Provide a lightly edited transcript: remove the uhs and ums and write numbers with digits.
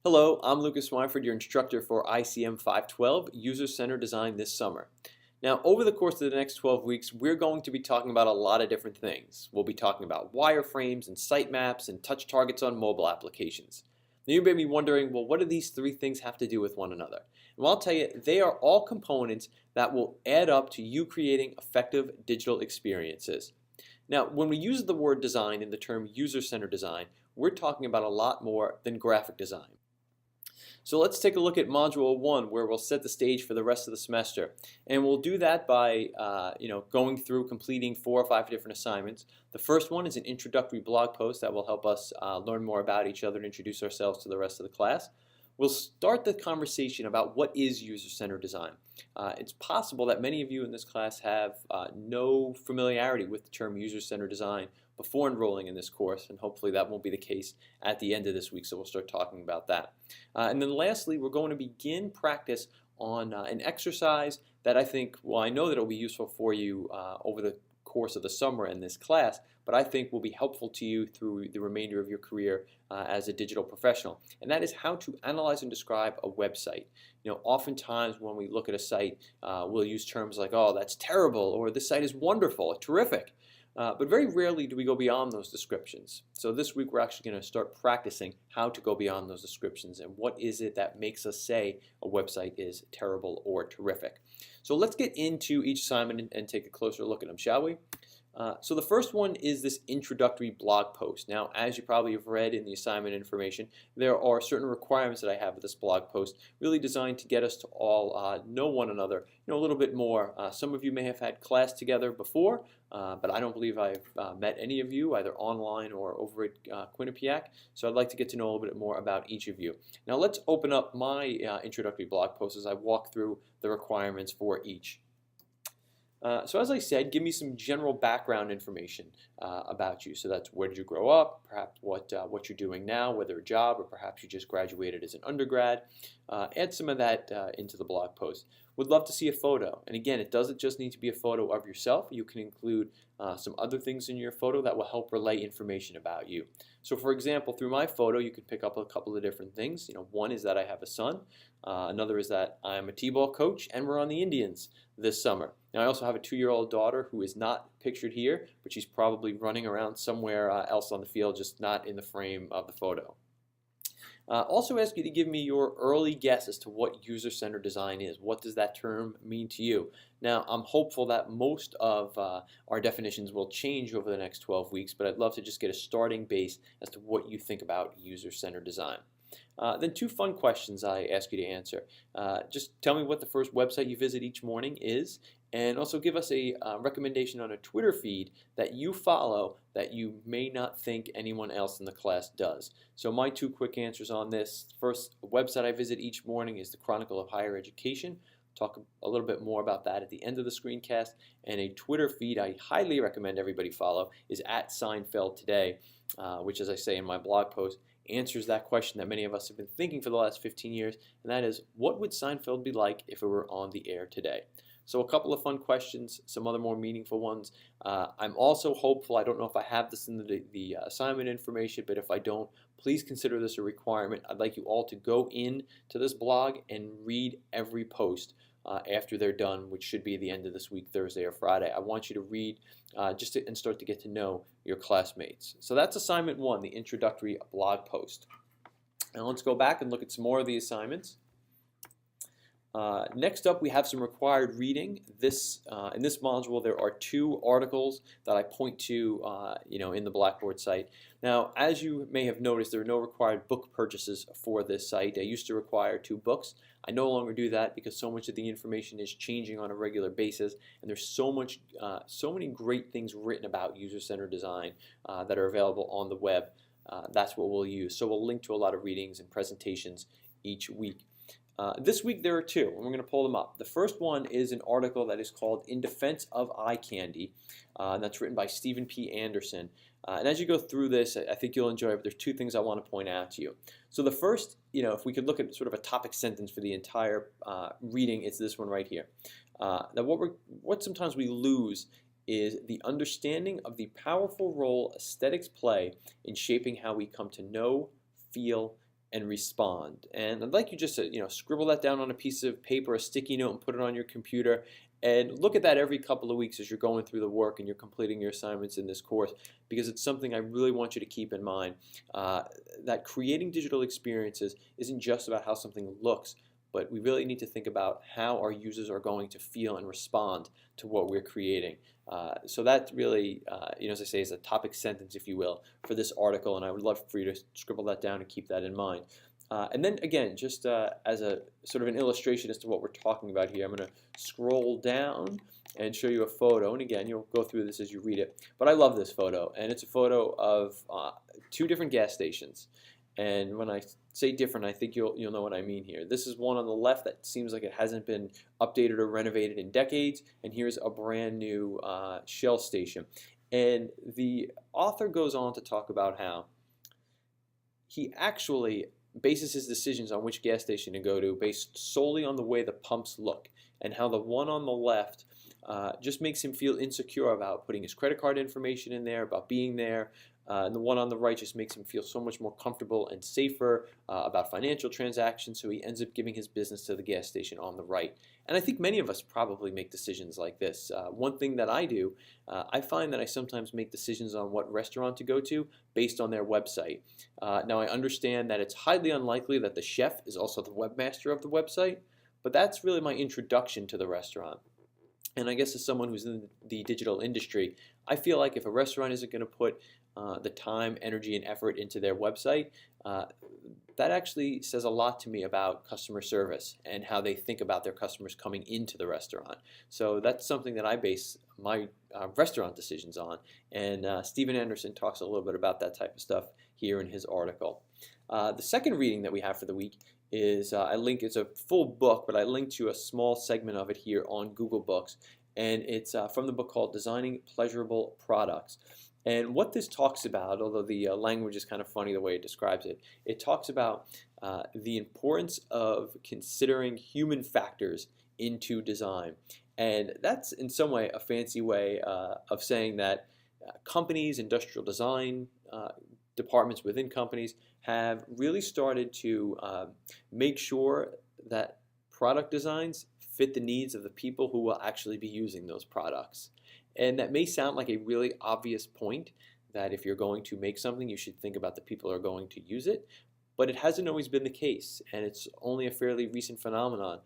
Hello, I'm Lucas Swineford, your instructor for ICM 512, User-Centered Design this summer. Now, over the course of the next 12 weeks, we're going to be talking about a lot of different things. We'll be talking about wireframes and sitemaps and touch targets on mobile applications. Now, you may be wondering, well, what do these three things have to do with one another? Well, I'll tell you, they are all components that will add up to you creating effective digital experiences. Now, when we use the word design in the term user-centered design, we're talking about a lot more than graphic design. So let's take a look at Module 1, where we'll set the stage for the rest of the semester. And we'll do that by going through completing 4 or 5 different assignments. The first one is an introductory blog post that will help us learn more about each other and introduce ourselves to the rest of the class. We'll start the conversation about what is user-centered design. It's possible that many of you in this class have no familiarity with the term user-centered design before enrolling in this course, and hopefully that won't be the case at the end of this week, so we'll start talking about that. And then lastly, we're going to begin practice on an exercise that I know that it'll be useful for you over the course of the summer in this class, but I think will be helpful to you through the remainder of your career as a digital professional, and that is how to analyze and describe a website. Oftentimes when we look at a site, we'll use terms like, oh, that's terrible, or this site is wonderful, terrific. But very rarely do we go beyond those descriptions. So this week we're actually going to start practicing how to go beyond those descriptions and what is it that makes us say a website is terrible or terrific. So let's get into each assignment and take a closer look at them, shall we? So the first one is this introductory blog post. Now, as you probably have read in the assignment information, there are certain requirements that I have with this blog post, really designed to get us to all know one another a little bit more. Some of you may have had class together before, but I don't believe I've met any of you, either online or over at Quinnipiac, so I'd like to get to know a little bit more about each of you. Now let's open up my introductory blog post as I walk through the requirements for each. So as I said, give me some general background information about you. So that's where did you grow up, perhaps what you're doing now, whether a job or perhaps you just graduated as an undergrad. Add some of that into the blog post. Would love to see a photo. And again, it doesn't just need to be a photo of yourself. You can include some other things in your photo that will help relay information about you. So for example, through my photo, you can pick up a couple of different things. One is that I have a son. Another is that I'm a t-ball coach and we're on the Indians this summer. Now I also have a 2-year-old daughter who is not pictured here, but she's probably running around somewhere else on the field, just not in the frame of the photo. Also ask you to give me your early guess as to what user-centered design is. What does that term mean to you? Now, I'm hopeful that most of our definitions will change over the next 12 weeks, but I'd love to just get a starting base as to what you think about user-centered design. Then 2 fun questions I ask you to answer. Just tell me what the first website you visit each morning is, and also give us a recommendation on a Twitter feed that you follow that you may not think anyone else in the class does. So my 2 quick answers on this. First website I visit each morning is the Chronicle of Higher Education. Talk a little bit more about that at the end of the screencast. And a Twitter feed I highly recommend everybody follow is @SeinfeldToday, which, as I say in my blog post, answers that question that many of us have been thinking for the last 15 years, and that is, what would Seinfeld be like if it were on the air today? So a couple of fun questions, some other more meaningful ones. I'm also hopeful, I don't know if I have this in the assignment information, but if I don't, please consider this a requirement. I'd like you all to go in to this blog and read every post after they're done, which should be the end of this week, Thursday or Friday. I want you to read and start to get to know your classmates. So that's assignment 1, the introductory blog post. Now let's go back and look at some more of the assignments. Next up, we have some required reading. In this module, there are 2 articles that I point to in the Blackboard site. Now, as you may have noticed, there are no required book purchases for this site. I used to require 2 books. I no longer do that because so much of the information is changing on a regular basis, and there's so many great things written about user-centered design that are available on the web. That's what we'll use. So we'll link to a lot of readings and presentations each week. This week there are 2, and we're going to pull them up. The first one is an article that is called In Defense of Eye Candy, and that's written by Stephen P. Anderson. And as you go through this, I think you'll enjoy it, but there's 2 things I want to point out to you. So the first, if we could look at sort of a topic sentence for the entire reading, it's this one right here. That what sometimes we lose is the understanding of the powerful role aesthetics play in shaping how we come to know, feel, and respond. And I'd like you just to scribble that down on a piece of paper, a sticky note, and put it on your computer. And look at that every couple of weeks as you're going through the work and you're completing your assignments in this course, because it's something I really want you to keep in mind, that creating digital experiences isn't just about how something looks, but we really need to think about how our users are going to feel and respond to what we're creating. So that really, as I say, is a topic sentence, if you will, for this article, and I would love for you to scribble that down and keep that in mind. And then again, just as a sort of an illustration as to what we're talking about here, I'm going to scroll down and show you a photo. And again, you'll go through this as you read it. But I love this photo, and it's a photo of two different gas stations. And when I say different, I think you'll know what I mean here. This is one on the left that seems like it hasn't been updated or renovated in decades, and here's a brand new Shell station. And the author goes on to talk about how he actually bases his decisions on which gas station to go to based solely on the way the pumps look, and how the one on the left just makes him feel insecure about putting his credit card information in there, about being there. And the one on the right just makes him feel so much more comfortable and safer about financial transactions, so he ends up giving his business to the gas station on the right. And I think many of us probably make decisions like this. One thing that I do, I find that I sometimes make decisions on what restaurant to go to based on their website. Now I understand that it's highly unlikely that the chef is also the webmaster of the website, but that's really my introduction to the restaurant. And I guess as someone who's in the digital industry, I feel like if a restaurant isn't going to put the time, energy, and effort into their website, that actually says a lot to me about customer service and how they think about their customers coming into the restaurant. So that's something that I base my restaurant decisions on. And Steven Anderson talks a little bit about that type of stuff here in his article. The second reading that we have for the week is it's a full book, but I linked to a small segment of it here on Google Books, and it's from the book called Designing Pleasurable Products. And what this talks about, although the language is kind of funny the way it describes it, it talks about the importance of considering human factors into design. And that's in some way a fancy way of saying that companies, industrial design departments within companies have really started to make sure that product designs fit the needs of the people who will actually be using those products. And that may sound like a really obvious point, that if you're going to make something, you should think about the people who are going to use it, but it hasn't always been the case, and it's only a fairly recent phenomenon